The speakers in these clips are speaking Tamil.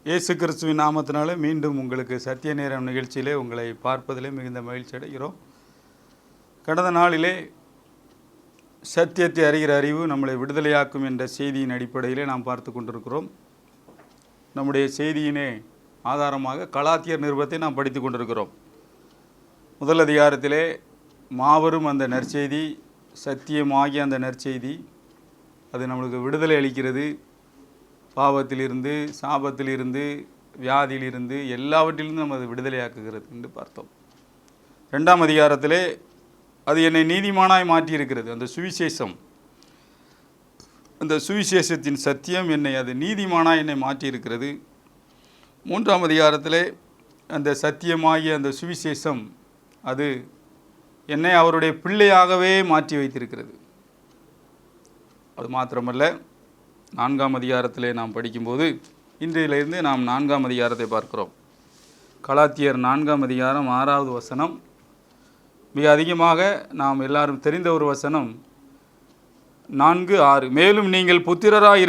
இயேசு கிறிஸ்துவின் நாமத்தினாலே மீண்டும் உங்களுக்கு சத்திய நேரம் நிகழ்ச்சியிலே உங்களை பார்ப்பதிலே மிகுந்த மகிழ்ச்சி அடைகிறோம். கடந்த நாளிலே சத்தியத்தை அறிகிற அறிவு நம்மளை விடுதலையாக்கும் என்ற செய்தியின் அடிப்படையிலே நாம் பார்த்து கொண்டிருக்கிறோம். நம்முடைய செய்தியினே ஆதாரமாக கலாத்தியர் நிருபத்தை நாம் படித்து கொண்டிருக்கிறோம். முதல் அதிகாரத்திலே மாபெரும் அந்த நற்செய்தி, சத்தியமாகிய அந்த நற்செய்தி, அது நம்மளுக்கு விடுதலை அளிக்கிறது. பாவத்திலிருந்து, சாபத்திலிருந்து, வியாதியிலிருந்து, எல்லாவற்றிலிருந்து நம்ம அதை விடுதலையாக்குகிறது என்று பார்த்தோம். 2ஆம் அதிகாரத்திலே அது என்னை நீதிமானாய் மாற்றியிருக்கிறது. அந்த சுவிசேஷம், அந்த சுவிசேஷத்தின் சத்தியம் அது நீதிமானாய் என்னை மாற்றியிருக்கிறது. 3ஆம் அதிகாரத்திலே அந்த சத்தியமாகிய அந்த சுவிசேஷம் அது என்னை அவருடைய பிள்ளையாகவே மாற்றி வைத்திருக்கிறது. அது மாத்திரமல்ல, 4ஆம் அதிகாரத்திலே நாம் படிக்கும்போது இன்றையிலிருந்து நாம் 4ஆம் அதிகாரத்தை பார்க்கிறோம். கலாத்தியர் 4ஆம் அதிகாரம் 6வது வசனம். மிக அதிகமாக நாம் எல்லாரும் தெரிந்த ஒரு வசனம் 4:6. மேலும் நீங்கள் புத்திரராய்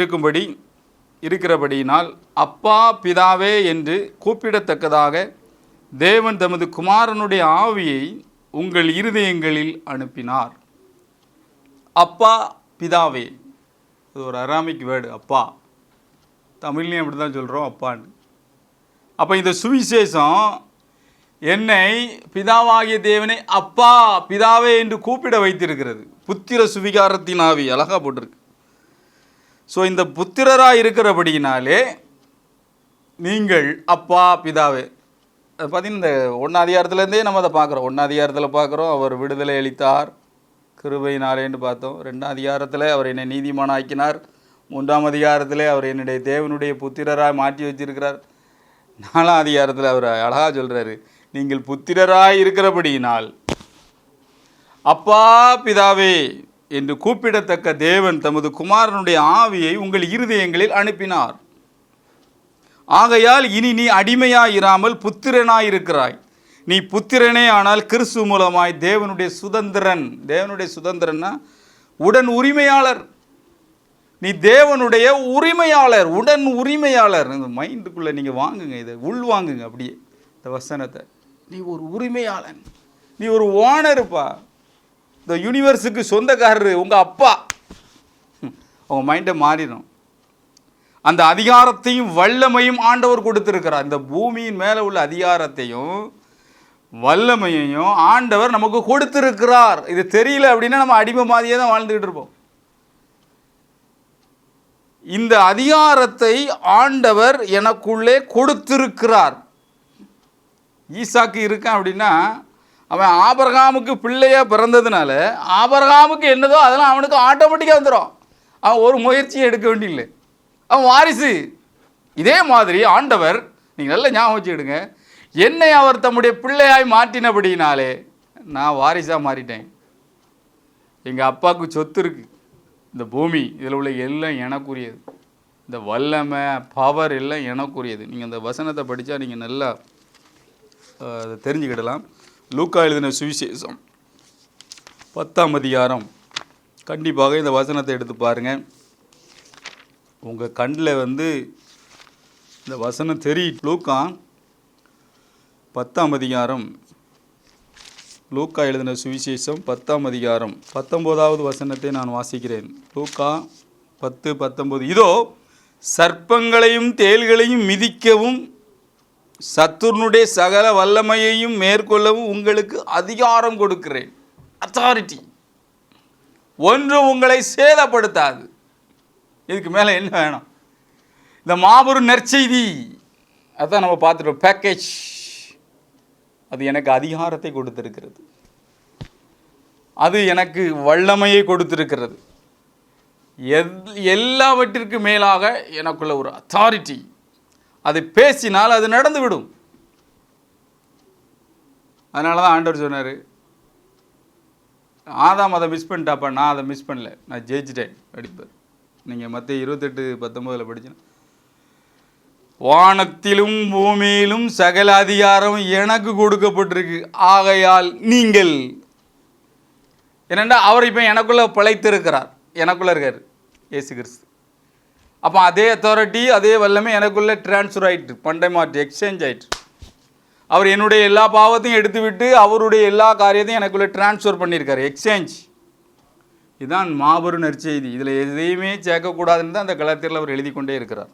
இருக்கிறபடியினால் அப்பா பிதாவே என்று கூப்பிடத்தக்கதாக தேவன் தமது குமாரனுடைய ஆவியை உங்கள் இருதயங்களில் அனுப்பினார். அப்பா பிதாவே, அது ஒரு அராமிக் வேர்டு. அப்பா, தமிழ்லையும் அப்படி தான் சொல்கிறோம், அப்பான்னு. அப்போ இந்த சுவிசேஷம் என்னை பிதாவாகிய தேவனை அப்பா பிதாவே என்று கூப்பிட வைத்திருக்கிறது. புத்திர சுவிகாரத்தின் ஆவி, அழகாக போட்டிருக்கு. ஸோ இந்த புத்திரராக இருக்கிறபடியினாலே நீங்கள் அப்பா பிதாவே, அது பார்த்தீங்கன்னா இந்த 1ஆம் அதிகாரத்துலேருந்தே நம்ம அதை பார்க்குறோம். 1ஆம் அதிகாரத்தில் பார்க்குறோம், அவர் விடுதலை அளித்தார் கிருபையினாலேன்னு பார்த்தோம். 2ஆம் அதிகாரத்தில் அவர் என்னை நீதிமானாக்கினார். 3ஆம் அதிகாரத்தில் அவர் என்னுடைய தேவனுடைய புத்திரராய் மாற்றி வச்சிருக்கிறார். 4ஆம் அதிகாரத்தில் அவர் அழகாக சொல்கிறாரு, நீங்கள் புத்திரராய் இருக்கிறபடியினால் அப்பா பிதாவே என்று கூப்பிடத்தக்க தேவன் தமது குமாரனுடைய ஆவியை உங்கள் இருதயங்களில் அனுப்பினார். ஆகையால் இனி நீ அடிமையாயிராமல் புத்திரனாயிருக்கிறாய். நீ புத்திரனே ஆனால் கிறிஸ்து மூலமாய் தேவனுடைய சுதந்திரன். தேவனுடைய சுதந்திரன்னா உடன் உரிமையாளர். நீ தேவனுடைய உரிமையாளர், உடன் உரிமையாளர். இந்த மைண்டுக்குள்ளே நீங்கள் வாங்குங்க, இதை உள்வாங்குங்க அப்படியே இந்த வசனத்தை. நீ ஒரு உரிமையாளன், நீ ஒரு ஓனருப்பா, இந்த யூனிவர்ஸுக்கு சொந்தக்காரரு உங்கள் அப்பா. உங்கள் மைண்டை மாறிடும். அந்த அதிகாரத்தையும் வல்லமையும் ஆண்டவர் கொடுத்திருக்கிறார். இந்த பூமியின் மேலே உள்ள அதிகாரத்தையும் வல்லமையையும் ஆண்டவர் நமக்கு கொடுத்திருக்கிறார். இது தெரியல அப்படின்னா நம்ம அடிமை மாதிரியே தான் வாழ்ந்துகிட்டு இருப்போம். இந்த அதிகாரத்தை ஆண்டவர் எனக்குள்ளே கொடுத்திருக்கிறார். ஈசாக்கு இருக்கான் அப்படின்னா அவன் ஆபிரகாமுக்கு பிள்ளையா பிறந்ததுனால ஆபிரகாமுக்கு என்னதோ அதெல்லாம் அவனுக்கு ஆட்டோமேட்டிக்காக வந்துடும். அவன் ஒரு முயற்சியை எடுக்க வேண்டியில்லை, அவன் வாரிசு. இதே மாதிரி ஆண்டவர், நீங்கள் நல்லா ஞாபகம் வச்சுக்கிடுங்க, என்னை அவர் தம்முடைய பிள்ளையாய் மாற்றினபடினாலே நான் வாரிசாக மாறிட்டேன். எங்கள் அப்பாவுக்கு சொத்து இருக்குது, இந்த பூமி இதில் உள்ள எல்லாம் எனக்குரியது, இந்த வல்லமை பவர் எல்லாம் எனக்குரியது. நீங்கள் அந்த வசனத்தை படித்தா நீங்கள் நல்லா அதை தெரிஞ்சுக்கிடலாம். லூக்கா எழுதின சுவிசேஷம் 10ஆம் அதிகாரம், கண்டிப்பாக இந்த வசனத்தை எடுத்து பாருங்கள். உங்கள் கண்ணில் இந்த வசனம் தெரியும். லூக்கா 10ஆம் அதிகாரம், லூக்கா எழுதின சுவிசேஷம் 10ஆம் அதிகாரம் 19வது வசனத்தை நான் வாசிக்கிறேன். லூக்கா 10:19. இதோ சர்ப்பங்களையும் தேள்களையும் மிதிக்கவும் சத்துருனுடைய சகல வல்லமையையும் மேற்கொள்ளவும் உங்களுக்கு அதிகாரம் கொடுக்கிறேன். அத்தாரிட்டி. ஒன்றும் உங்களை சேதப்படுத்தாது. இதுக்கு மேலே என்ன வேணும்? இந்த மாபெரும் நற்செய்தி, அதான் நம்ம பார்த்துட்டோம். பேக்கேஜ், அது எனக்கு அதிகாரத்தை கொடுத்திருக்கிறது, அது எனக்கு வல்லமையை கொடுத்திருக்கிறது. எல்லாவற்றிற்கு மேலாக எனக்குள்ள ஒரு அத்தாரிட்டி. அதை பேசினால் அது நடந்துவிடும். அதனால தான் ஆண்டவர் சொன்னார், ஆதாம் அதை மிஸ் பண்ணிட்டாப்பா, நான் அதை மிஸ் பண்ணல, நான் ஜெயிச்சிட்டேன் அடிப்பார். நீங்கள் மத்தேயு 28:19 படிச்சீங்கன்னா, வானத்திலும் பூமியிலும் சகல அதிகாரம் எனக்கு கொடுக்கப்பட்டிருக்கு. ஆகையால் நீங்கள், என்னென்னா அவர் இப்போ எனக்குள்ளே பிழைத்திருக்கிறார், எனக்குள்ளே இருக்கார் இயேசு கிறிஸ்து. அப்போ அதே அத்தாரிட்டி அதே வல்லமை எனக்குள்ளே ட்ரான்ஸ்ஃபர் ஆகிட்டு, பண்டை மாற்று எக்ஸ்சேஞ்ச் ஆகிட்டு. அவர் என்னுடைய எல்லா பாவத்தையும் எடுத்து விட்டு அவருடைய எல்லா காரியத்தையும் எனக்குள்ளே ட்ரான்ஸ்ஃபர் பண்ணியிருக்காரு, எக்ஸ்சேஞ்ச். இதுதான் மாபெரும் நற்செய்தி. இதில் எதையுமே சேர்க்கக்கூடாதுன்னு தான் அந்த கலாத்தியத்தில் அவர் எழுதி கொண்டே இருக்கிறார்.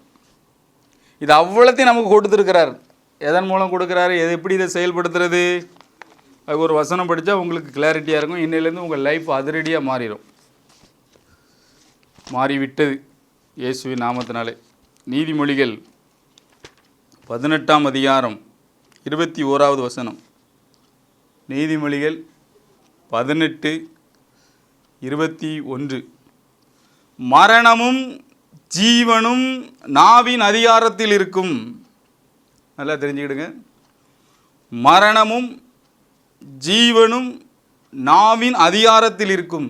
இது அவ்வளோத்தையும் நமக்கு கொடுத்துருக்கிறார். எதன் மூலம் கொடுக்குறாரு, எது எப்படி இதை செயல்படுத்துறது, அது ஒரு வசனம் படித்தா உங்களுக்கு கிளாரிட்டியாக இருக்கும். இன்னையிலேருந்து உங்கள் லைஃப் அதிரடியாக மாறிடும், மாறிவிட்டது இயேசுவின் நாமத்தினாலே. நீதிமொழிகள் 18ஆம் அதிகாரம் 21வது வசனம். நீதிமொழிகள் 18:21. மரணமும் ஜீவனும் நாவின் அதிகாரத்தில் இருக்கும். நல்லா தெரிஞ்சுக்கிடுங்க. மரணமும் ஜீவனும் நாவின் அதிகாரத்தில் இருக்கும்.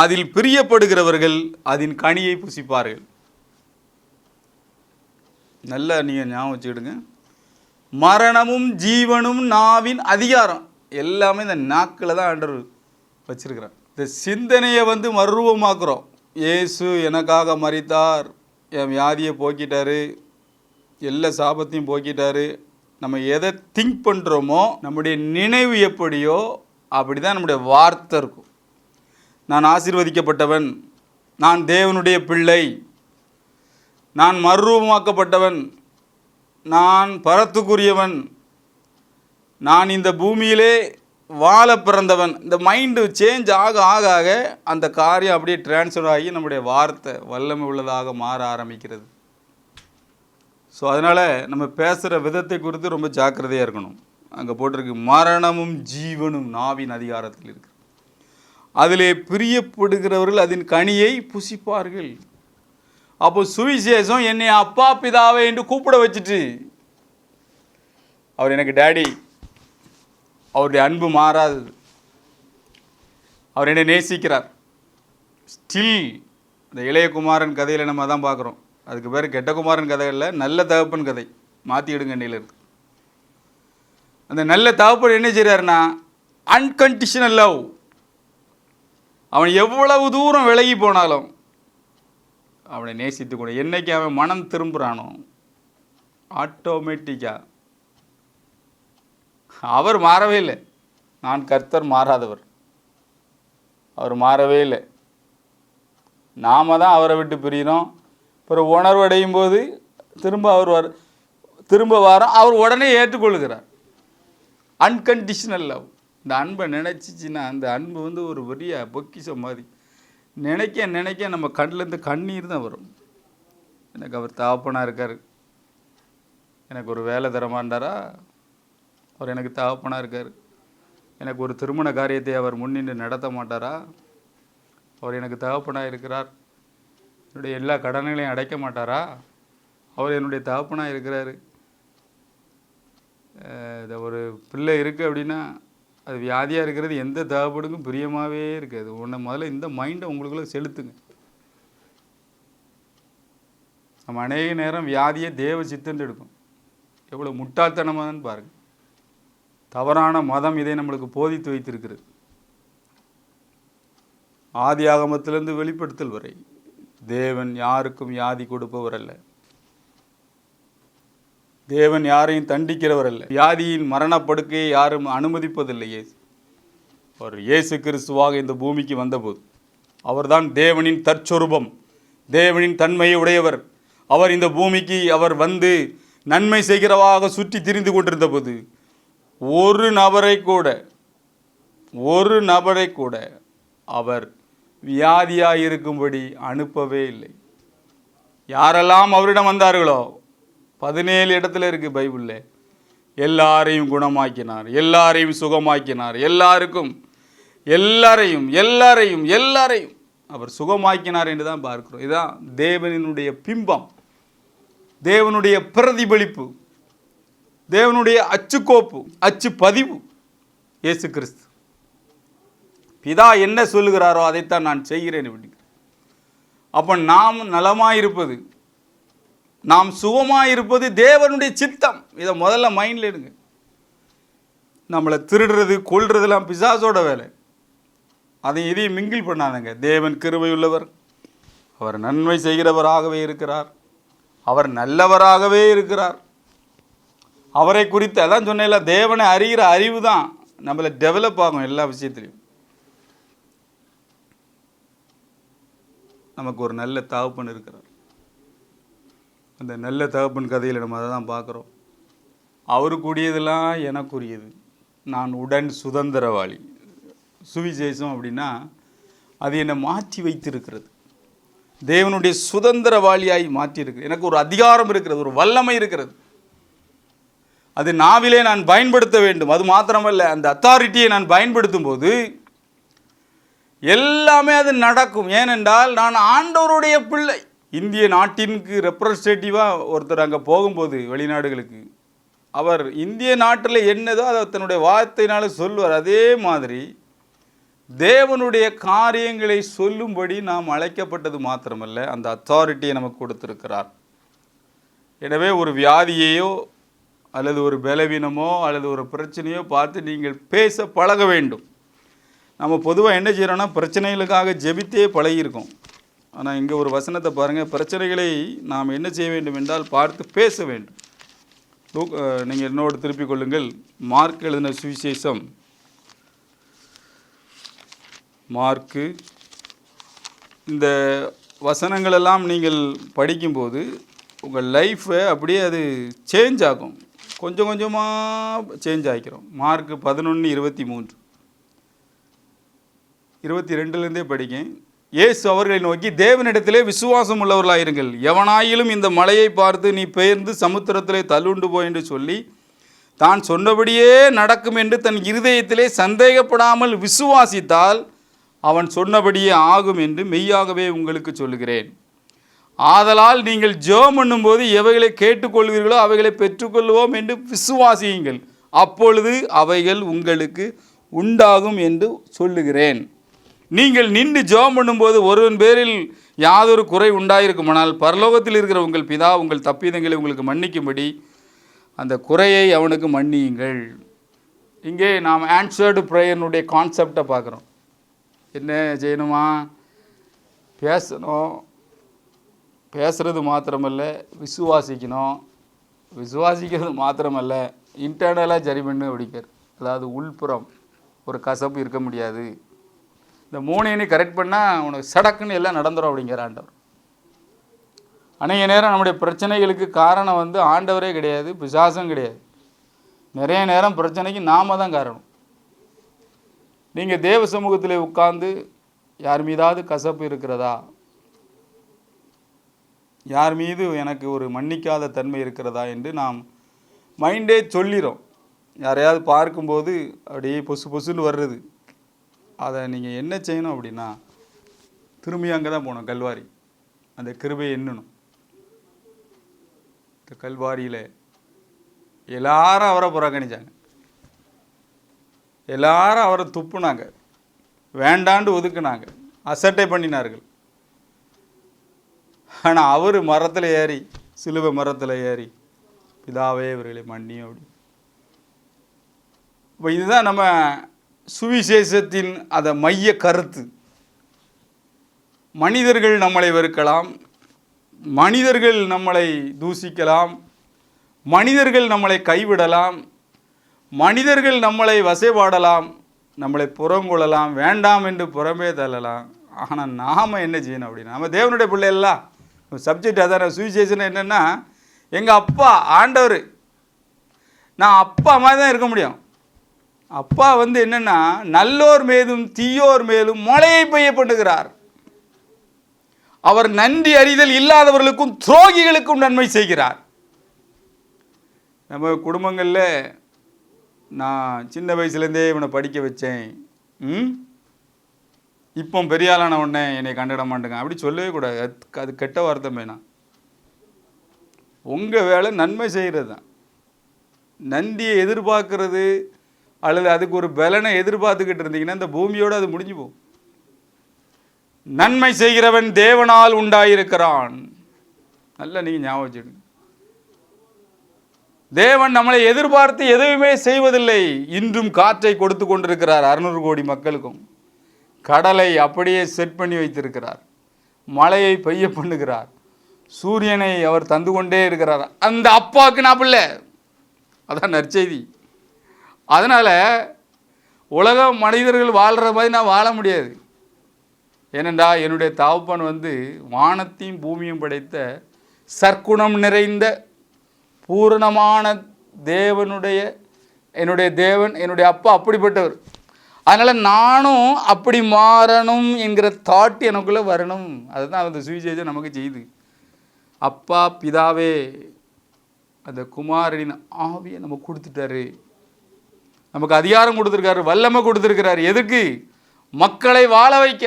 அதில் பிரியப்படுகிறவர்கள் அதன் கனியை புசிப்பார்கள். நல்லா நீங்கள் ஞாபகம் வச்சுக்கிடுங்க. மரணமும் ஜீவனும் நாவின் அதிகாரம் எல்லாமே இந்த நாக்கில் தான் ஆண்டவர் வச்சிருக்கிறார். இந்த சிந்தனையை மறுரூபமாக்குறோம். இயேசு எனக்காக மரித்தார், என் வியாதியை போக்கிட்டாரு, எல்லா சாபத்தையும் போக்கிட்டாரு. நம்ம எதை திங்க் பண்ணுறோமோ, நம்முடைய நினைவு எப்படியோ அப்படி தான் நம்முடைய வார்த்தை இருக்கும். நான் ஆசீர்வதிக்கப்பட்டவன், நான் தேவனுடைய பிள்ளை, நான் மறுரூபமாக்கப்பட்டவன், நான் பரத்துக்குரியவன், நான் இந்த பூமியிலே வாழ பிறந்தவன். இந்த மைண்டு சேஞ்ச் ஆக ஆக ஆக அந்த காரியம் அப்படியே டிரான்ஸ்ஃபர் ஆகி நம்முடைய வார்த்தை வல்லமை உள்ளதாக மாற ஆரம்பிக்கிறது. ஸோ அதனால் நம்ம பேசுகிற விதத்தை குறித்து ரொம்ப ஜாக்கிரதையாக இருக்கணும். அங்கே போட்டிருக்கு, மரணமும் ஜீவனும் நாவின் அதிகாரத்தில் இருக்கு. அதிலே பிரியப்படுகிறவர்கள் அதன் கனியை புசிப்பார்கள். அப்போ சுவிசேஷம் என்னை அப்பா பிதாவே என்று கூப்பிட வச்சுட்டு, அவர் எனக்கு டேடி, அவருடைய அன்பு மாறாது, அவர் என்னை நேசிக்கிறார். ஸ்டில் இந்த இளையகுமாரன் கதையில் நம்ம தான் பார்க்குறோம். அதுக்கு பேர் கெட்ட குமாரன் கதை இல்லை, நல்ல தகப்பன் கதை. மாற்றிடுங்க அண்ணிலிருந்து. அந்த நல்ல தகப்பன் என்ன செய்கிறாருன்னா, அன்கண்டிஷனல் லவ். அவன் எவ்வளவு தூரம் விலகி போனாலும் அவனை நேசித்து கூட, என்னைக்கு அவன் மனம் திரும்புகிறானோ ஆட்டோமேட்டிக்காக அவர் மாறவே இல்லை. நான் கர்த்தர் மாறாதவர், அவர் மாறவே இல்லை. நாம் தான் அவரை விட்டு பிரிகிறோம். அப்புறம் உணர்வடையும் போது திரும்ப வரோம், அவர் உடனே ஏற்றுக்கொள்கிறார். Unconditional love. இந்த அன்பை நினச்சிச்சின்னா அந்த அன்பு ஒரு பெரிய பொக்கிஷம் மாதிரி. நினைக்க நினைக்க நம்ம கண்ணிலேருந்து கண்ணீர் தான் வரும். எனக்கு அவர் தகப்பனாக இருக்கார், எனக்கு ஒரு வேலை தரமாட்டாரா, அவர் எனக்கு தகப்பனாக இருக்கார், எனக்கு ஒரு திருமண காரியத்தை அவர் முன்னின்று நடத்த மாட்டாரா, அவர் எனக்கு தகப்பனாக இருக்கிறார், என்னுடைய எல்லா கடன்களையும் அடைக்க மாட்டாரா, அவர் என்னுடைய தகப்பனாக இருக்கிறாரு. ஒரு பிள்ளை இருக்குது அப்படின்னா அது வியாதியாக இருக்கிறது எந்த தகப்பனுக்கும் பிரியமாகவே இருக்காது. முதல்ல இந்த மைண்டை உங்களுக்குள்ள செலுத்துங்க. நம்ம அநேக நேரம் வியாதியை தேவ சித்தன்னு எடுக்கும். எவ்வளோ முட்டாள்தனமானு பாருங்கள். தவறான மதம் இதை நம்மளுக்கு போதித்து வைத்திருக்கிறது. ஆதி ஆகமத்திலிருந்து வெளிப்படுத்தல் வரை தேவன் யாருக்கும் வியாதி கொடுப்பவர் அல்ல, தேவன் யாரையும் தண்டிக்கிறவர் அல்ல, வியாதியின் மரணப்படுக்கையை யாரும் அனுமதிப்பதில்லை. அவர் இயேசு கிறிஸ்துவாக இந்த பூமிக்கு வந்தபோது அவர்தான் தேவனின் தற்சொரூபம், தேவனின் தன்மையை உடையவர். அவர் இந்த பூமிக்கு அவர் வந்து நன்மை செய்கிறவாக சுற்றி திரிந்து கொண்டிருந்த போது ஒரு நபரை கூட அவர் வியாதியாக இருக்கும்படி அனுப்பவே இல்லை. யாரெல்லாம் அவரிடம் வந்தார்களோ 17 இடத்துல இருக்குது பைபிளில், எல்லாரையும் குணமாக்கினார், எல்லாரையும் சுகமாக்கினார், எல்லாரையும் அவர் சுகமாக்கினார் என்று தான் பார்க்கிறோம். இதுதான் தேவனுடைய பிம்பம், தேவனுடைய பிரதிபலிப்பு, தேவனுடைய அச்சுக்கோப்பு, அச்சு பதிவு இயேசு கிறிஸ்து. பிதா என்ன சொல்லுகிறாரோ அதைத்தான் நான் செய்கிறேன். அப்போ நாம் நலமாயிருப்பது, நாம் சுகமாயிருப்பது தேவனுடைய சித்தம். இதை முதல்ல மைண்டில் எடுங்க. நம்மளை திருடுறது கொல்றதுலாம் பிசாசோட வேலை. அதை எதையும் மிங்கிள் பண்ணாதங்க. தேவன் கிருபை உள்ளவர், அவர் நன்மை செய்கிறவராகவே இருக்கிறார். அவர் நல்லவராகவே இருக்கிறார். அவரை குறித்து அதான் சொன்னேன்ல, தேவனை அறிகிற அறிவு தான் நம்மளை டெவலப் ஆகும். எல்லா விஷயத்திலையும் நமக்கு ஒரு நல்ல தகப்பன் இருக்கிறார். அந்த நல்ல தகப்பன் கதையில் நம்ம அதை தான் பார்க்குறோம். அவருக்குரியதெல்லாம் எனக்குரியது, நான் உடன் சுதந்திரவாளி. சுவிசேஷம் அப்படின்னா அது என்னை மாற்றி வைத்திருக்கிறது. தேவனுடைய சுதந்திரவாளியாய் மாற்றியிருக்கிறது. எனக்கு ஒரு அதிகாரம் இருக்கிறது, ஒரு வல்லமை இருக்கிறது. அது நாவிலே நான் பயன்படுத்த வேண்டும். அது மாத்திரமல்ல, அந்த அத்தாரிட்டியை நான் பயன்படுத்தும் போது எல்லாமே அது நடக்கும். ஏனென்றால் நான் ஆண்டவருடைய பிள்ளை. இந்திய நாட்டிற்கு ரெப்ரஸன்டேட்டிவாக ஒருத்தர் அங்கே போகும்போது வெளிநாடுகளுக்கு, அவர் இந்திய நாட்டில் என்னதோ அதை தன்னுடைய வார்த்தையினால சொல்வார். அதே மாதிரி தேவனுடைய காரியங்களை சொல்லும்படி நாம் அழைக்கப்பட்டது மாத்திரமல்ல, அந்த அத்தாரிட்டியை நமக்கு கொடுத்திருக்கிறார். எனவே ஒரு வியாதியையோ அல்லது ஒரு பலவீனமோ அல்லது ஒரு பிரச்சனையோ பார்த்து நீங்கள் பேச பழக வேண்டும். நம்ம பொதுவாக என்ன செய்கிறோன்னா, பிரச்சனைகளுக்காக ஜெபித்தே பழகியிருக்கோம். ஆனால் இங்கே ஒரு வசனத்தை பாருங்கள், பிரச்சனைகளை நாம் என்ன செய்ய வேண்டும் என்றால் பார்த்து பேச வேண்டும். நீங்கள் என்னோடு திருப்பிக் கொள்ளுங்கள். மார்க் எழுதின சுவிசேஷம், மார்க்கு. இந்த வசனங்களெல்லாம் நீங்கள் படிக்கும்போது உங்கள் லைஃப்பை அப்படியே அது சேஞ்ச் ஆகும். கொஞ்சம் கொஞ்சமாக சேஞ்ச் ஆகிக்கிறோம். மார்க்கு 11:23 22 படிக்கேன். இயேசு அவர்களை நோக்கி, தேவனிடத்திலே விசுவாசம் உள்ளவர்களாயிருங்கள். எவனாயிலும் இந்த மலையை பார்த்து நீ பெயர்ந்து சமுத்திரத்திலே தள்ளுண்டு போ என்று சொல்லி தான் சொன்னபடியே நடக்கும் என்று தன் இருதயத்திலே சந்தேகப்படாமல் விசுவாசித்தால் அவன் சொன்னபடியே ஆகும் என்று மெய்யாகவே உங்களுக்கு சொல்லுகிறேன். ஆதலால் நீங்கள் ஜெபம் பண்ணும்போது எவைகளை கேட்டுக்கொள்வீர்களோ அவைகளை பெற்றுக்கொள்வோம் என்று விசுவாசியுங்கள், அப்பொழுது அவைகள் உங்களுக்கு உண்டாகும் என்று சொல்லுகிறேன். நீங்கள் நின்று ஜெபம் பண்ணும்போது ஒருவன் பேரில் யாதொரு குறை உண்டாயிருக்குமானால் பரலோகத்தில் இருக்கிற உங்கள் பிதா உங்கள் தப்பிதங்களை உங்களுக்கு மன்னிக்கும்படி அந்த குறையை அவனுக்கு மன்னியுங்கள். இங்கே நாம் ஆன்சர்டு ப்ரேயர்னுடைய கான்செப்டை பார்க்குறோம். என்ன செய்யணுமா? பேசணும். பேசுகிறது மாத்திரமல்ல, விசுவாசிக்கணும். விசுவாசிக்கிறது மாத்திரமல்ல, இன்டர்னலாக சரி பண்ணு அப்படிங்கிறார். அதாவது உள்புறம் ஒரு கசப்பு இருக்க முடியாது. இந்த மூணையும் கரெக்ட் பண்ணால் உனக்கு சடக்குன்னு எல்லாம் நடந்துடும் அப்படிங்கிற ஆண்டவர். அநேக நேரம் நம்முடைய பிரச்சனைகளுக்கு காரணம் ஆண்டவரே கிடையாது, பிசாசும் கிடையாது. நிறைய நேரம் பிரச்சனைக்கு நாம தான் காரணம். நீங்கள் தேவ சமூகத்தில் உட்கார்ந்து யார் மீதாவது கசப்பு இருக்கிறதா, யார் மீது எனக்கு ஒரு மன்னிக்காத தன்மை இருக்கிறதா என்று நாம் மைண்டே சொல்லிடும். யாரையாவது பார்க்கும்போது அப்படியே பொசு பொசுன்னு வர்றது. அதை நீங்கள் என்ன செய்யணும் அப்படின்னா, திரும்பி அங்கே தான் போகணும், கல்வாரி. அந்த கிருபையை எண்ணணும். இந்த கல்வாரியில் எல்லாரும் அவரை புறக்கணிச்சாங்க, எல்லாரும் அவரை துப்புனாங்க, வேண்டாண்டு ஒதுக்குனாங்க, அசட்டை பண்ணினார்கள். ஆனால் அவர் மரத்தில் ஏறி, சிலுவை மரத்தில் ஏறி, பிதாவே இவர்களை மன்னி அப்படி. இப்போ இதுதான் நம்ம சுவிசேஷத்தின் அதை மைய கருத்து. மனிதர்கள் நம்மளை வெறுக்கலாம், மனிதர்கள் நம்மளை தூசிக்கலாம், மனிதர்கள் நம்மளை கைவிடலாம், மனிதர்கள் நம்மளை வசைபாடலாம், நம்மளை புறங்கொள்ளலாம், வேண்டாம் என்று புறமே தள்ளலாம். ஆனால் நாம் என்ன செய்யணும் அப்படின்னா, நம்ம தேவனுடைய பிள்ளைகளா. சப்ஜெக்ட் அதான். சுவிசேஷன் என்னென்னா, எங்கள் அப்பா ஆண்டவர், நான் அப்பா மாதிரி தான் இருக்க முடியும். அப்பா என்னென்னா, நல்லோர் மேலும் தீயோர் மேலும் மழையை பெய்ய பண்ணுகிறார். அவர் நன்றி அறிதல் இல்லாதவர்களுக்கும் துரோகிகளுக்கும் நன்மை செய்கிறார். நம்ம குடும்பங்களில் நான் சின்ன வயசுலேருந்தே இவனை படிக்க வச்சேன், இப்போ பெரியாளான உடனே என்னை கண்டிட மாட்டேங்க அப்படி சொல்லவே கூடாது. அது கெட்ட வார்த்தை வேணாம். உங்கள் வேலை நன்மை செய்கிறது தான். நன்றியை எதிர்பார்க்கறது அல்லது அதுக்கு ஒரு பலனை எதிர்பார்த்துக்கிட்டு இருந்தீங்கன்னா இந்த பூமியோடு அது முடிஞ்சு போகும். நன்மை செய்கிறவன் தேவனால் உண்டாயிருக்கிறான். நல்லா நீங்கள் ஞாபகம் வச்சுடுங்க. தேவன் நம்மளை எதிர்பார்த்து எதுவுமே செய்வதில்லை. இன்றும் காற்றை கொடுத்து கொண்டிருக்கிறார் 600 கோடி மக்களுக்கும். கடலை அப்படியே செட் பண்ணி வைத்திருக்கிறார். மழையை பெய்ய பண்ணுகிறார், சூரியனை அவர் தந்து கொண்டே இருக்கிறார். அந்த அப்பாவுக்கு நான் பிள்ளை. அதான் நற்செய்தி. அதனால் உலக மனிதர்கள் வாழ்கிற மாதிரி நான் வாழ முடியாது. ஏனென்றா என்னுடைய தகப்பன் வானத்தையும் பூமியும் படைத்த சற்குணம் நிறைந்த பூரணமான தேவனுடைய என்னுடைய தேவன், என்னுடைய அப்பா அப்படிப்பட்டவர். அதனால் நானும் அப்படி மாறணும் என்கிற தாட் எனக்குள்ளே வரணும். அதுதான் அந்த சுவிசேஷம் நமக்கு செய்யுது. அப்பா பிதாவே அந்த குமாரனின் ஆவியை நமக்கு கொடுத்துட்டாரு, நமக்கு அதிகாரம் கொடுத்துருக்காரு, வல்லமை கொடுத்துருக்கிறாரு. எதுக்கு? மக்களை வாழ வைக்க.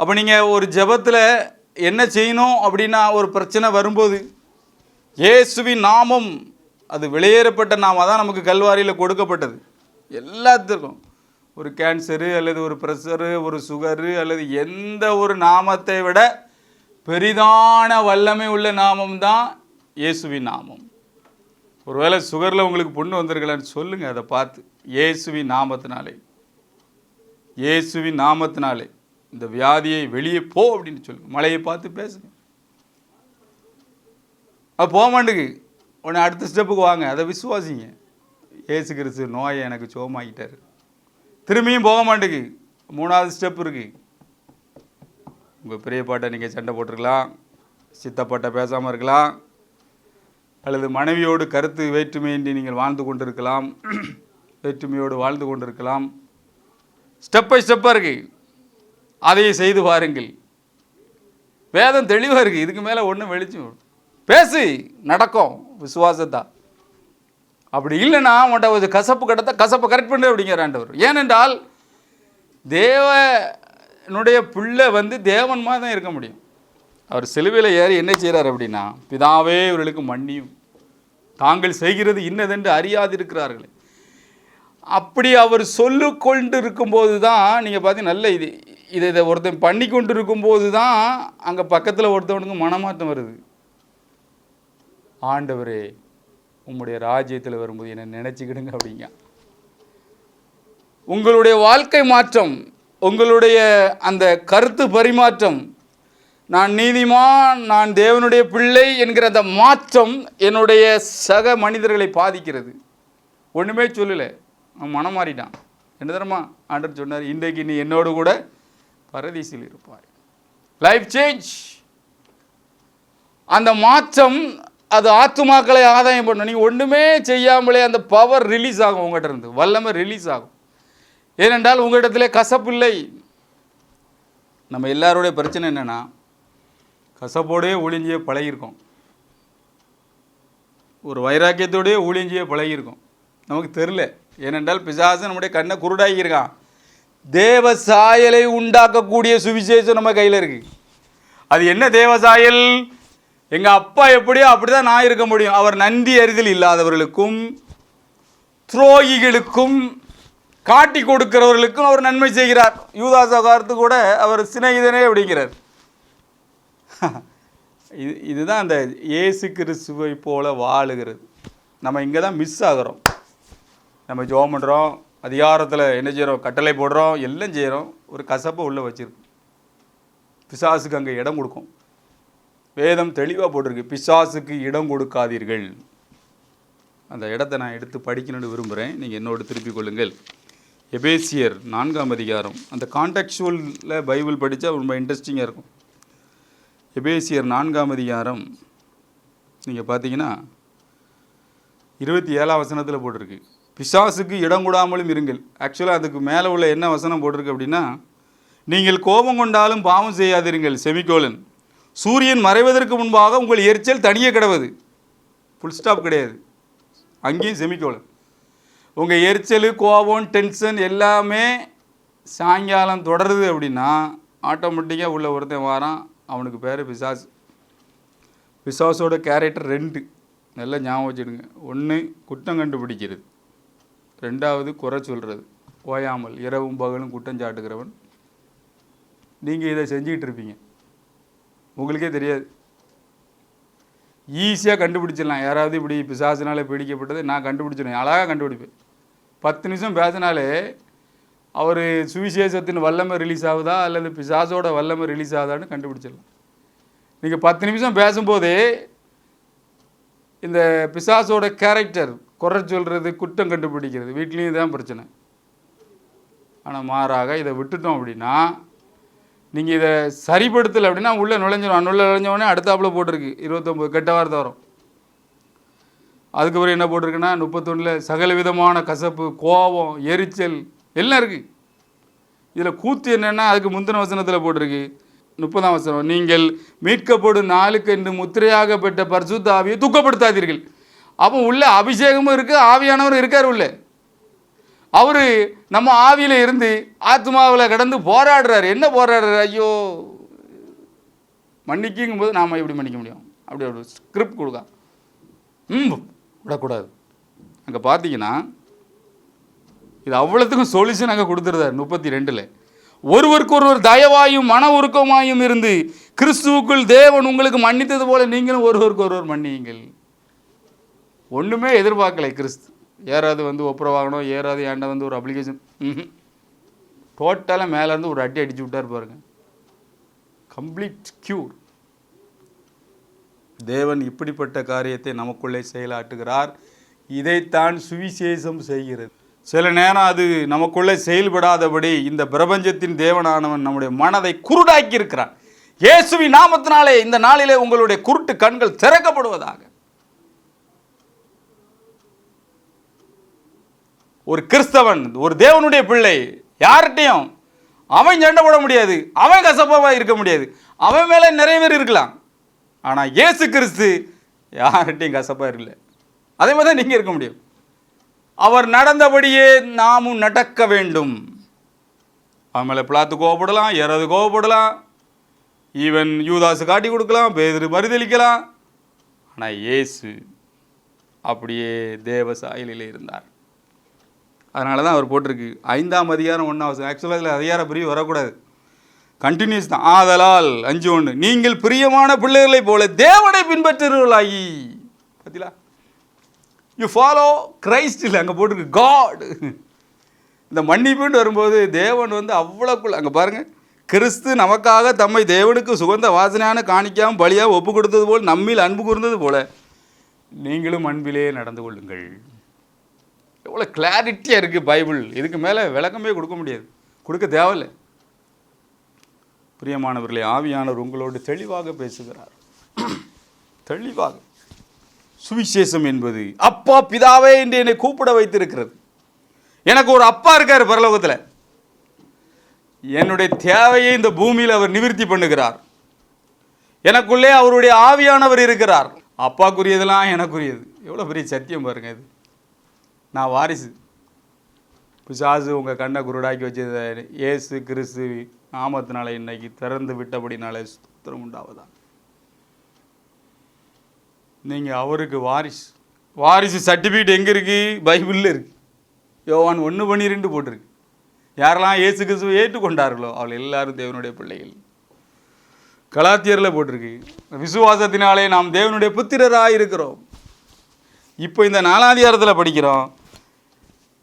அப்போ நீங்கள் ஒரு ஜெபத்தில் என்ன செய்யணும் அப்படின்னா, ஒரு பிரச்சனை வரும்போது இயேசுவின் நாமம், அது வெளியேறப்பட்ட நாமம் தான் நமக்கு கல்வாரியில் கொடுக்கப்பட்டது. எல்லாத்துக்கும் ஒரு கேன்சரு அல்லது ஒரு ப்ரெஷரு, ஒரு சுகரு அல்லது எந்த ஒரு நாமத்தை விட பெரிதான வல்லமை உள்ள நாமம் தான் இயேசுவின் நாமம். ஒருவேளை சுகரில் உங்களுக்கு புண்ணு வந்திருக்கலான்னு சொல்லுங்கள், அதை பார்த்து இயேசுவின் நாமத்தினாலே, இயேசுவின் நாமத்தினாலே இந்த வியாதியை வெளியே போ அப்படின்னு சொல்லுங்கள். மழையை பார்த்து பேசுங்க. அது போக மாட்டேங்குது, உடனே அடுத்த ஸ்டெப்புக்கு வாங்க, அதை விசுவாசிங்க. ஏசு கிறிஸ்து நோயை எனக்கு சுகமாக்கிட்டார். திரும்பியும் போக மாட்டேங்குது, மூணாவது ஸ்டெப் இருக்குது. உங்கள் பெரியப்பாட்டை நீங்கள் சண்டை போட்டிருக்கலாம், சித்தப்பாட்டை பேசாமல் இருக்கலாம், அல்லது மனைவியோடு கருத்து வேற்றுமையின்றி நீங்கள் வாழ்ந்து கொண்டிருக்கலாம், வேற்றுமையோடு வாழ்ந்து கொண்டிருக்கலாம். ஸ்டெப் பை ஸ்டெப்பாக இருக்குது, அதையே செய்து பாருங்கள். வேதம் தெளிவாக இருக்குது. இதுக்கு மேலே ஒன்றும் வெளிச்சம் பேசு, நடக்கும் விசுவாசத்தா. அப்படி இல்லைன்னா உன்ட்ட ஒரு கசப்பு கடத்த கசப்பை கரெக்ட் பண்ணு அப்படிங்கிறாண்டவர். ஏனென்றால் தேவனுடைய பிள்ளை தேவன் மாதிரி தான் இருக்க முடியும். அவர் சிலுவையில் ஏறி என்ன செய்கிறார் அப்படின்னா, பிதாவே இவர்களுக்கு மன்னியும், தாங்கள் செய்கிறது இன்னதென்று அறியாதிருக்கிறார்களே. அப்படி அவர் சொல்லு கொண்டு இருக்கும்போது தான் நீங்கள் பார்த்தீங்கன்னா, நல்ல இதை ஒருத்தன் பண்ணி கொண்டு இருக்கும்போது தான் அங்கே பக்கத்தில் ஒருத்தவனுக்கு மனமாற்றம் வருது. ஆண்டவரே உங்களுடைய ராஜ்யத்தில் வரும்போது என்னை நினச்சிக்கிடுங்க அப்படிங்க. உங்களுடைய வாழ்க்கை மாற்றம், உங்களுடைய அந்த கருத்து பரிமாற்றம், நான் நீதிமான், நான் தேவனுடைய பிள்ளை என்கிற அந்த மாற்றம் என்னுடைய சக மனிதர்களை பாதிக்கிறது. ஒன்றுமே சொல்லலை, அவன் மனம் மாறிட்டான். என்ன தரமா ஆண்டவர் சொன்னார், இன்றைக்கு நீ என்னோடு கூட பரதீசில் இருப்பாய். Life change. அந்த மாற்றம் அது ஆத்துமாக்களை ஆதாயம் பண்ணணும். நீங்கள் ஒன்றுமே செய்யாமலே அந்த பவர் ரிலீஸ் ஆகும், உங்கள்கிட்ட இருந்து வல்லமை ரிலீஸ் ஆகும். ஏனென்றால் உங்களிடத்திலே கசப்பு இல்லை. நம்ம எல்லாருடைய பிரச்சனை என்னென்னா, கசப்போடையே ஊழிஞ்சியே பழகியிருக்கோம், ஒரு வைராக்கியத்தோடையே ஊழிஞ்சியே பழகியிருக்கோம். நமக்கு தெரில. ஏனென்றால் பிசாசு நம்முடைய கண்ணை குருடாகியிருக்கான். தேவ சாயலை உண்டாக்கக்கூடிய சுவிசேஷம் நம்ம கையில் இருக்குது. அது என்ன தேவ சாயல்? எங்கள் அப்பா எப்படியோ அப்படி தான் நான் இருக்க முடியும். அவர் நன்றி அறிதல் இல்லாதவர்களுக்கும் துரோகிகளுக்கும் காட்டி கொடுக்கிறவர்களுக்கும் அவர் நன்மை செய்கிறார். யூதாசகாரத்து கூட அவர் சிநேகிதனே அப்படிங்கிறார். இதுதான் அந்த இயேசு கிறிஸ்துவை போல வாழுகிறது. நம்ம இங்கே தான் மிஸ் ஆகிறோம். நம்ம ஜெபம் பண்ணுறோம், அதிகாரத்தில் என்ன செய்கிறோம், கட்டளை போடுறோம், எல்லாம் செய்கிறோம், ஒரு கசப்பை உள்ளே வச்சுருக்கோம். பிசாசுக்கு அங்கே இடம் கொடுக்கும். வேதம் தெளிவாக போட்டிருக்கு, பிசாசுக்கு இடம் கொடுக்காதீர்கள். அந்த இடத்த நான் எடுத்து படிக்கணும்னு விரும்புகிறேன், நீங்கள் என்னோடு திருப்பிக் கொள்ளுங்கள். எபேசியர் 4ஆம் அதிகாரம். அந்த கான்டெக்சுவலில் பைபிள் படித்தா ரொம்ப இன்ட்ரெஸ்டிங்காக இருக்கும். எபேசியர் 4ஆம் அதிகாரம் நீங்கள் பார்த்தீங்கன்னா 27ஆம் வசனத்தில் போட்டிருக்கு, பிசாசுக்கு இடம் கொடாமலும் இருங்கள். ஆக்சுவலாக அதுக்கு மேலே உள்ள என்ன வசனம் போட்டிருக்கு அப்படின்னா, நீங்கள் கோபம் கொண்டாலும் பாவம் செய்யாதிருங்கள், செமிகோலன், சூரியன் மறைவதற்கு முன்பாக உங்கள் எரிச்சல் தனியே கிடவது. ஃபுல் ஸ்டாப் கிடையாது, அங்கேயும் செமிகோலன். உங்கள் எரிச்சல், கோபம், டென்ஷன் எல்லாமே சாயங்காலம் தொடருது அப்படின்னா ஆட்டோமேட்டிக்காக உள்ள ஒருத்தன் வாரான், அவனுக்கு பேர் பிசாசு. பிசாசோட கேரக்டர் 2 நல்லா ஞாபகம் வச்சுடுங்க. 1 குற்றம் கண்டுபிடிக்கிறது, 2வது குறை சொல்கிறது, ஓயாமல் இரவும் பகலும் குற்றம் சாட்டுகிறவன். நீங்கள் இதை செஞ்சுக்கிட்டு இருப்பீங்க, உங்களுக்கே தெரியாது. ஈஸியாக கண்டுபிடிச்சிடலாம். யாராவது இப்படி பிசாசினால் பிடிக்கப்பட்டது நான் கண்டுபிடிச்சிடுவேன், அழகாக கண்டுபிடிப்பேன். 10 நிமிஷம் பேசினாலே அவர் சுவிசேஷத்தின் வல்லமை ரிலீஸ் ஆகுதா அல்லது பிசாசோட வல்லமை ரிலீஸ் ஆகுதான்னு கண்டுபிடிச்சிடலாம். நீங்கள் 10 நிமிஷம் பேசும்போதே இந்த பிசாசோட கேரக்டர் குறை சொல்கிறது, குற்றம் கண்டுபிடிக்கிறது, வீட்லேயும் தான் பிரச்சனை. ஆனால் மாறாக இதை விட்டுட்டோம் அப்படின்னா, நீங்கள் இதை சரிப்படுத்தலை அப்படின்னா உள்ளே நுழைஞ்சிடும். உள்ளே நுழைஞ்சவொடனே அடுத்தாப்பில் போட்டிருக்கு 29 கெட்ட வார்த்தை வரும். அதுக்கப்புறம் என்ன போட்டிருக்குன்னா 31 சகல விதமான கசப்பு, கோபம், எரிச்சல் எல்லாம் இருக்குது. இதில் கூத்து என்னென்னா அதுக்கு முந்தின வசனத்தில் போட்டிருக்கு 30ஆம் வசனம், நீங்கள் மீட்கப்படும் நாளுக்கு என்று முத்திரையாக பெற்ற பரிசுத்த ஆவியை துக்கப்படுத்தாதீர்கள். அப்போ உள்ள அபிஷேகமும் இருக்குது, ஆவியானவரும் இருக்கார் உள்ள. அவர் நம்ம ஆவியில் இருந்து ஆத்மாவில் கடந்து போராடுறாரு. என்ன போராடுறாரு? ஐயோ மன்னிக்குங்கும் போது நாம் எப்படி மன்னிக்க முடியும்? அப்படி ஒரு ஸ்கிரிப்ட் கொடுக்க விடக்கூடாது. அங்கே பார்த்தீங்கன்னா இது அவ்வளோத்துக்கும் சொல்யூஷன் அங்கே கொடுத்துருந்தார் 32. ஒருவருக்கு ஒருவர் தயவாயும் மன உருக்கமாயும் இருந்து கிறிஸ்துவுக்குள் தேவன் உங்களுக்கு மன்னித்தது போல நீங்களும் ஒருவருக்கு ஒருவர் மன்னியுங்கள். ஒன்றுமே எதிர்பார்க்கலை கிறிஸ்து. ஏறாவது வந்து ஒப்புரவாகணும், ஏறாவது ஏண்ட வந்து ஒரு அப்ளிகேஷன், டோட்டலாக மேலேருந்து ஒரு அடி அடிச்சு விட்டார் பாருங்க. Complete cure. தேவன் இப்படிப்பட்ட காரியத்தை நமக்குள்ளே செயலாட்டுகிறார். இதைத்தான் சுவிசேஷம் செய்கிறது. சில நேரம் அது நமக்குள்ளே செயல்படாதபடி இந்த பிரபஞ்சத்தின் தேவனானவன் நம்முடைய மனதை குருடாக்கி இருக்கிறான். இயேசுவின் நாமத்தினாலே இந்த நாளிலே உங்களுடைய குருட்டு கண்கள் திறக்கப்படுவதாக. ஒரு கிறிஸ்தவன், ஒரு தேவனுடைய பிள்ளை, யார்கிட்டையும் அவன் சண்டை போட முடியாது, அவன் கசப்பாக இருக்க முடியாது, அவன் மேலே நிறைய பேர் இருக்கலாம். ஆனால் இயேசு கிறிஸ்து யார்கிட்டையும் கசப்பாக இருக்கல. அதே மாதிரி தான் நீங்கள் இருக்க முடியும். அவர் நடந்தபடியே நாமும் நடக்க வேண்டும். அவன் மேலே பிளாத்து கோவப்படலாம், ஏறாவது கோவப்படலாம், ஈவன் யூதாசு காட்டி கொடுக்கலாம், பேதுரு மறுதளிக்கலாம். ஆனால் இயேசு அப்படியே தேவ சாயலில் இருந்தார். அதனால தான் அவர் போட்டிருக்கு 5ஆம் அதிகாரம் 1. ஆக்சுவலாக இதில் அதிகார பிரிவு வரக்கூடாது, கண்டினியூஸ் தான். ஆதலால் 5:1 நீங்கள் பிரியமான பிள்ளைகளைப் போல தேவனை பின்பற்றுவர்களாகி. பார்த்தீங்களா? You follow Christ. இல்லை, அங்கே போட்டிருக்கு காட். இந்த மன்னிப்புன்னு வரும்போது தேவன் வந்து அவ்வளோக்குள்ள அங்கே பாருங்கள், கிறிஸ்து நமக்காக தம்மை தேவனுக்கு சுகந்த வாசனையான காணிக்காமல் பலியாக ஒப்பு கொடுத்தது போல் நம்மில் அன்பு கூர்ந்தது போல நீங்களும் அன்பிலே நடந்து கொள்ளுங்கள். எவ்வளோ கிளாரிட்டியாக இருக்குது பைபிள். இதுக்கு மேலே விளக்கமே கொடுக்க முடியாது, கொடுக்க தேவையில்லை. பிரியமானவர்களே, ஆவியானவர் உங்களோடு தெளிவாக பேசுகிறார். தெளிவாக. சுவிசேஷம் என்பது அப்பா பிதாவே என்று என்னை கூப்பிட வைத்திருக்கிறது. எனக்கு ஒரு அப்பா இருக்கார் பரலோகத்தில். என்னுடைய தேவையை இந்த பூமியில் அவர் நிவர்த்தி பண்ணுகிறார். எனக்குள்ளே அவருடைய ஆவியானவர் இருக்கிறார். அப்பாக்குரியதெல்லாம் எனக்குரியது. எவ்வளோ பெரிய சத்தியம் பாருங்க இது. நான் வாரிசு. பிசாசு உங்கள் கண்ணை குருடாக்கி வச்சது இயேசு கிறிஸ்து நாமத்தினால இன்னைக்கு திறந்து விட்டபடினாலே சுத்திரம் உண்டாவதா. நீங்கள் அவருக்கு வாரிசு. வாரிசு சர்டிஃபிகேட் எங்கே இருக்குது? பைபிளில் இருக்குது. யோவான் 1:12 போட்டிருக்கு. யாரெல்லாம் இயேசு கிறிஸ்துவை ஏற்றுக்கொண்டார்களோ அவள் எல்லாரும் தேவனுடைய பிள்ளைகள். கலாத்தியரில் போட்டிருக்கு, விசுவாசத்தினாலே நாம் தேவனுடைய புத்திரராக இருக்கிறோம். இப்போ இந்த 4ஆம் அதிகாரத்தில் படிக்கிறோம்.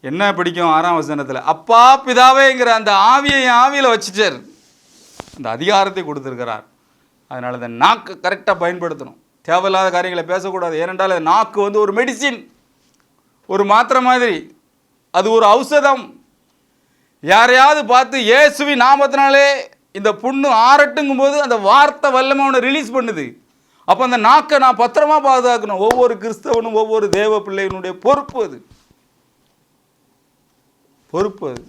என்ன படிக்கும்? 6ஆம் வசனத்தில் அப்பா பிதாவேங்கிற அந்த ஆவியை ஆவியில் வச்சுட்டார். அந்த அதிகாரத்தை கொடுத்துருக்கிறார். அதனால் அந்த நாக்கு கரெக்டாக பயன்படுத்தணும். தேவையில்லாத காரியங்களை பேசக்கூடாது. ஏனென்றால் நாக்கு வந்து ஒரு மெடிசின், ஒரு மாத்திரை மாதிரி. அது ஒரு ஔஷதம். யாரையாவது பார்த்து இயேசுவின் நாமத்தினாலே இந்த புண்ணு ஆறட்டுங்கும் போது அந்த வார்த்தை வல்லமை அவனை ரிலீஸ் பண்ணுது. அப்போ அந்த நாக்கை நான் பத்திரமா பாதுகாக்கணும். ஒவ்வொரு கிறிஸ்தவனும் ஒவ்வொரு தேவ பிள்ளையினுடைய பொறுப்பு அது. பொறுப்பு அது.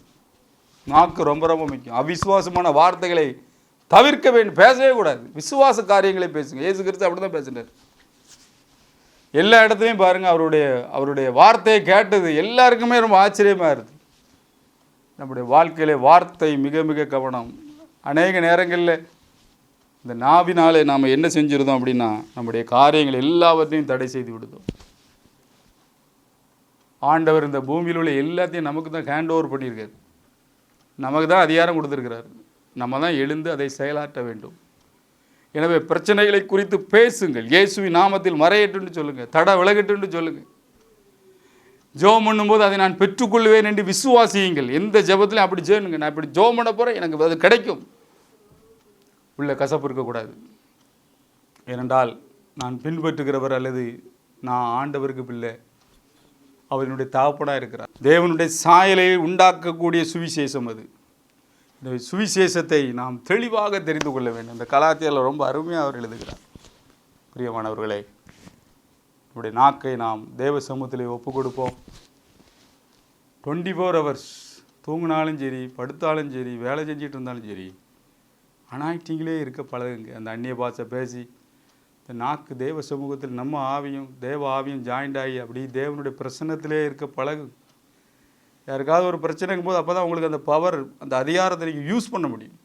நாக்கு ரொம்ப ரொம்ப முக்கியம். அவிசுவாசமான வார்த்தைகளை தவிர்க்க வேண்டும், பேசவே கூடாது. விசுவாச காரியங்களை பேசுங்க. இயேசு கிறிஸ்து அப்படி தான் பேசினார். எல்லா இடத்துலையும் பாருங்கள், அவருடைய வார்த்தையை கேட்டது எல்லாருக்குமே ரொம்ப ஆச்சரியமாக இருக்குது. நம்முடைய வாழ்க்கையிலே வார்த்தை மிக மிக கவனம். அநேக நேரங்களில் இந்த நாவினாலே நாம் என்ன செஞ்சுருந்தோம் அப்படின்னா நம்முடைய காரியங்கள் எல்லாவற்றையும் தடை செய்து விடுதோம். ஆண்டவர் இந்த பூமியில் உள்ள எல்லாத்தையும் நமக்கு தான் ஹேண்ட் ஓவர் பண்ணியிருக்காரு. நமக்கு தான் அதிகாரம் கொடுத்துருக்கிறார். நம்ம தான் எழுந்து அதை செயலாற்ற வேண்டும். எனவே பிரச்சனைகளை குறித்து பேசுங்கள். இயேசுவின் நாமத்தில் மறையட்டுன்னு சொல்லுங்கள், தடை விலகட்டுன்னு சொல்லுங்கள். ஜெபம் பண்ணும்போது அதை நான் பெற்றுக்கொள்வேன் என்று விசுவாசியுங்கள். எந்த ஜெபத்திலையும் அப்படி செய்யணுங்க. நான் இப்படி ஜெபம் பண்ண போகிறேன், எனக்கு அது கிடைக்கும், உள்ள கசப்பு இருக்கக்கூடாது. ஏனென்றால் நான் பின்பற்றுகிறவர் அல்லது நான் ஆண்டவருக்கு பிள்ளை, அவனுடைய தகப்பனாக இருக்கிறார். தேவனுடைய சாயலை உண்டாக்கக்கூடிய சுவிசேஷம் அது. இந்த சுவிசேஷத்தை நாம் தெளிவாக தெரிந்து கொள்ள வேண்டும். இந்த கலாத்தியரில் ரொம்ப அருமையாக அவர் எழுதுகிறார். பிரியமானவர்களே, நம்முடைய நாக்கை நாம் தேவ சமூகத்திலே ஒப்பு கொடுப்போம். 24 hours தூங்கினாலும் சரி, படுத்தாலும் சரி, வேலை செஞ்சிட்டு இருந்தாலும் சரி, அனாய்டிங்களே இருக்க பழகுங்க. அந்த அந்நிய பாஷை பேசி இந்த நாக்கு தேவ சமூகத்தில் நம்ம ஆவியும் தேவ ஆவியும் ஜாயிண்ட் ஆகி அப்படி தேவனுடைய பிரசன்னத்திலே இருக்க பழகு. யாருக்காவது ஒரு பிரச்சனைக்கும் போது அப்போ தான் உங்களுக்கு அந்த பவர், அந்த அதிகாரத்தை நீங்கள் யூஸ் பண்ண முடியும்.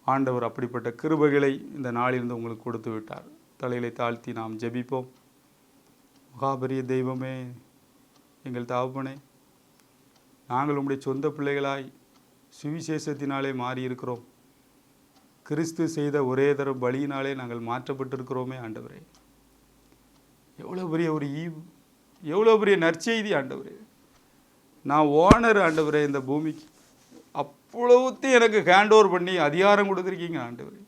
ஆண்டவர் அப்படிப்பட்ட கிருபைகளை இந்த நாளிலிருந்து உங்களுக்கு கொடுத்து விட்டார். தலைகளை தாழ்த்தி நாம் ஜெபிப்போம். மகாபரிய தெய்வமே, எங்கள் தகப்பனே, நாங்கள் உம்முடைய சொந்த பிள்ளைகளாய் சுவிசேஷத்தினாலே மாறியிருக்கிறோம். கிறிஸ்து செய்த ஒரே தரம் பலியினாலே நாங்கள் மாற்றப்பட்டிருக்கிறோமே ஆண்டவரே. எவ்வளோ பெரிய ஒரு ஈவு, எவ்வளோ பெரிய நற்செய்தி ஆண்டவரே. நான் ஓனர் ஆண்டவரே இந்த பூமிக்கு. அவ்வளவுத்தையும் எனக்கு ஹேண்ட் ஓவர் பண்ணி அதிகாரம் கொடுத்துருக்கீங்க ஆண்டவரே.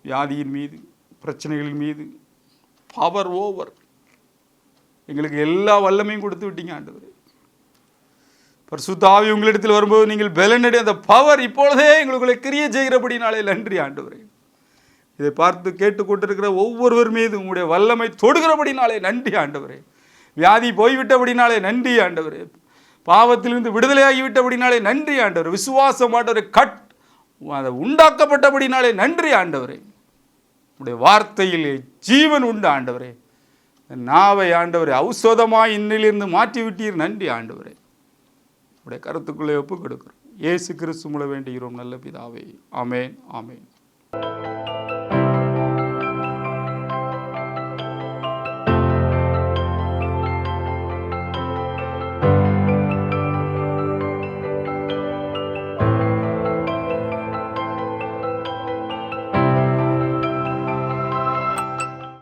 வியாதியின் மீது, பிரச்சனைகளின் மீது பவர் ஓவர், எங்களுக்கு எல்லா வல்லமையும் கொடுத்து விட்டீங்க ஆண்டவரே. பரிசுத்த ஆவி உங்களிடத்தில் வரும்போது நீங்கள் பலனடை அந்த பவர் இப்பொழுதே எங்களுக்குள்ளே கிரியை செய்கிறபடினாலே நன்றி ஆண்டவரே. இதை பார்த்து கேட்டுக்கொண்டிருக்கிற ஒவ்வொருவர் மீது உங்களுடைய வல்லமை தொடுகிறபடினாலே நன்றி ஆண்டவரே. வியாதி போய்விட்டபடினாலே நன்றி ஆண்டவரே. பாவத்திலிருந்து விடுதலையாகிவிட்டபடினாலே நன்றி ஆண்டவரே. விசுவாசம் ஆண்டவரே அதை உண்டாக்கப்பட்டபடினாலே நன்றி ஆண்டவரே. உடைய வார்த்தையிலே ஜீவன் உண்டு ஆண்டவரே. நாவை ஆண்டவரே ஔஷதமாய் இன்னிலிருந்து மாற்றி விட்டீர். நன்றி ஆண்டவரே. உடைய கருத்துக்குள்ளே ஒப்பு கொடுக்கிறோம். இயேசு கிறிஸ்து மூலம் வேண்டுகிறோம் நல்ல பிதாவே. ஆமேன், ஆமேன்.